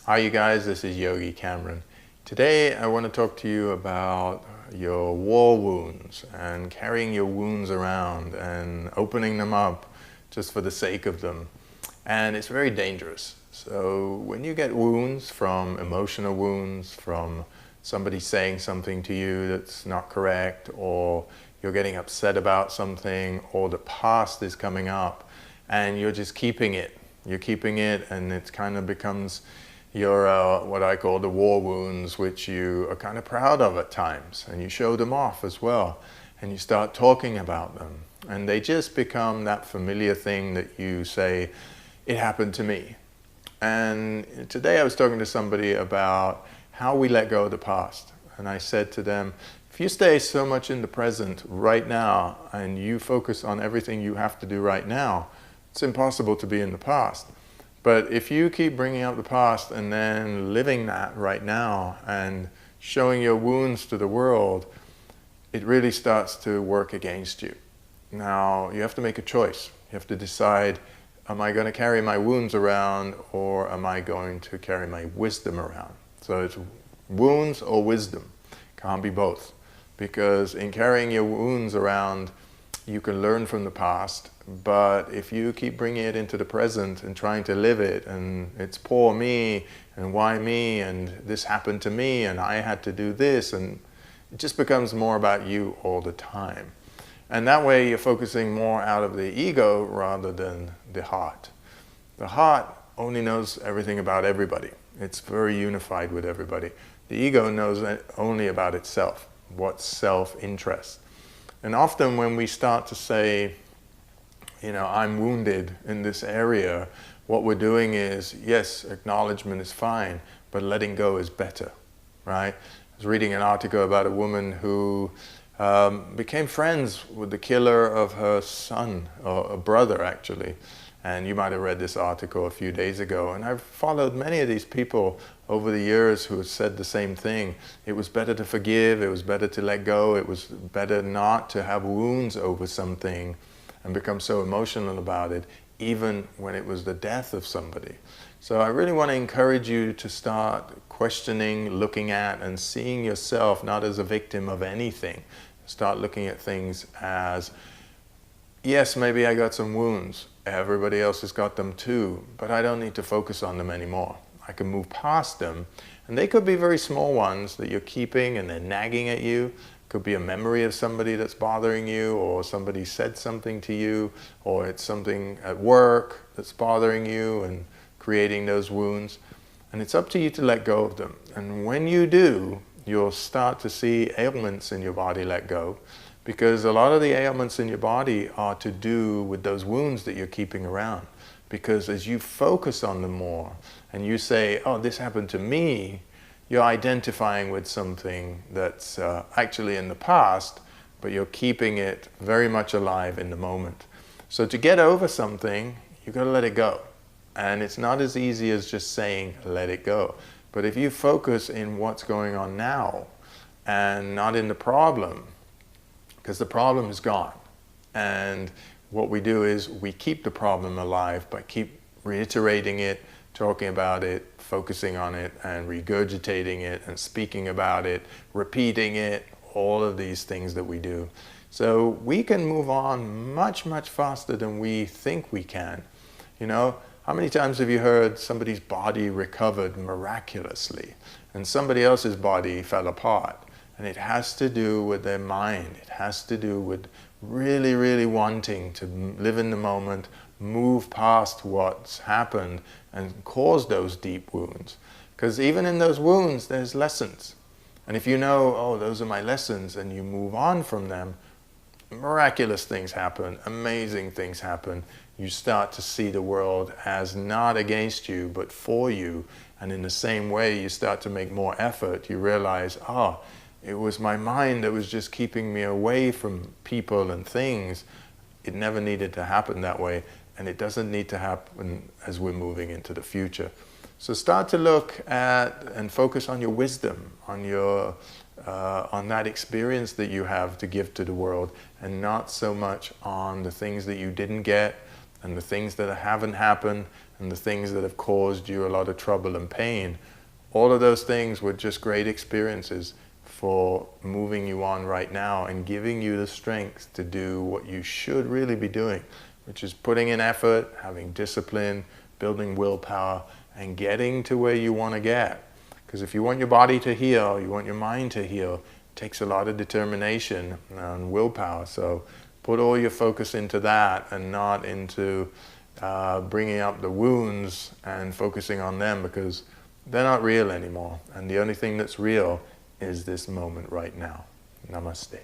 Hi you guys, this is Yogi Cameron. Today I want to talk to you about your war wounds and carrying your wounds around and opening them up just for the sake of them. And it's very dangerous. So when you get wounds from emotional wounds, from somebody saying something to you that's not correct, or you're getting upset about something, or the past is coming up and you're just keeping it. You're keeping it and it kind of becomes your what I call the war wounds, which you are kind of proud of at times, and you show them off as well, and you start talking about them, and they just become that familiar thing that you say, it happened to me. And today I was talking to somebody about how we let go of the past, and I said to them, if you stay so much in the present right now and you focus on everything you have to do right now, it's impossible to be in the past. But if you keep bringing up the past and then living that right now and showing your wounds to the world, it really starts to work against you. Now, you have to make a choice. You have to decide, am I going to carry my wounds around, or am I going to carry my wisdom around? So it's wounds or wisdom. Can't be both. Because in carrying your wounds around, you can learn from the past, but if you keep bringing it into the present and trying to live it, and it's poor me, and why me, and this happened to me, and I had to do this, and it just becomes more about you all the time. And that way you're focusing more out of the ego rather than the heart. The heart only knows everything about everybody. It's very unified with everybody. The ego knows only about itself, what's self-interest. And often when we start to say, I'm wounded in this area, what we're doing is, yes, acknowledgement is fine, but letting go is better, right? I was reading an article about a woman who became friends with the killer of her son, or a brother actually. And you might have read this article a few days ago. And I've followed many of these people over the years who have said the same thing. It was better to forgive, it was better to let go, it was better not to have wounds over something and become so emotional about it, even when it was the death of somebody. So I really want to encourage you to start questioning, looking at, and seeing yourself not as a victim of anything. Start looking at things as, yes, maybe I got some wounds. Everybody else has got them too, but I don't need to focus on them anymore. I can move past them, and they could be very small ones that you're keeping and they're nagging at you. Could be a memory of somebody that's bothering you, or somebody said something to you, or it's something at work that's bothering you and creating those wounds. And it's up to you to let go of them. And when you do, you'll start to see ailments in your body let go, because a lot of the ailments in your body are to do with those wounds that you're keeping around. Because as you focus on them more, and you say, oh, this happened to me, you're identifying with something that's actually in the past, but you're keeping it very much alive in the moment. So to get over something, you've got to let it go. And it's not as easy as just saying, let it go. But if you focus in what's going on now, and not in the problem, because the problem is gone. And what we do is we keep the problem alive by keep reiterating it, talking about it, focusing on it, and regurgitating it, and speaking about it, repeating it, all of these things that we do. So we can move on much, much faster than we think we can. How many times have you heard somebody's body recovered miraculously, and somebody else's body fell apart? And it has to do with their mind. It has to do with really, really wanting to live in the moment, move past what's happened and cause those deep wounds. Because even in those wounds, there's lessons. And if you know, oh, those are my lessons, and you move on from them, miraculous things happen, amazing things happen. You start to see the world as not against you, but for you. And in the same way, you start to make more effort. You realize, it was my mind that was just keeping me away from people and things. It never needed to happen that way, and it doesn't need to happen as we're moving into the future. So start to look at and focus on your wisdom, on that experience that you have to give to the world, and not so much on the things that you didn't get and the things that haven't happened and the things that have caused you a lot of trouble and pain, all of those things were just great experiences for moving you on right now and giving you the strength to do what you should really be doing, which is putting in effort, having discipline, building willpower, and getting to where you want to get. Because if you want your body to heal, you want your mind to heal, it takes a lot of determination and willpower. So put all your focus into that and not into bringing up the wounds and focusing on them, because they're not real anymore. And the only thing that's real is this moment right now. Namaste.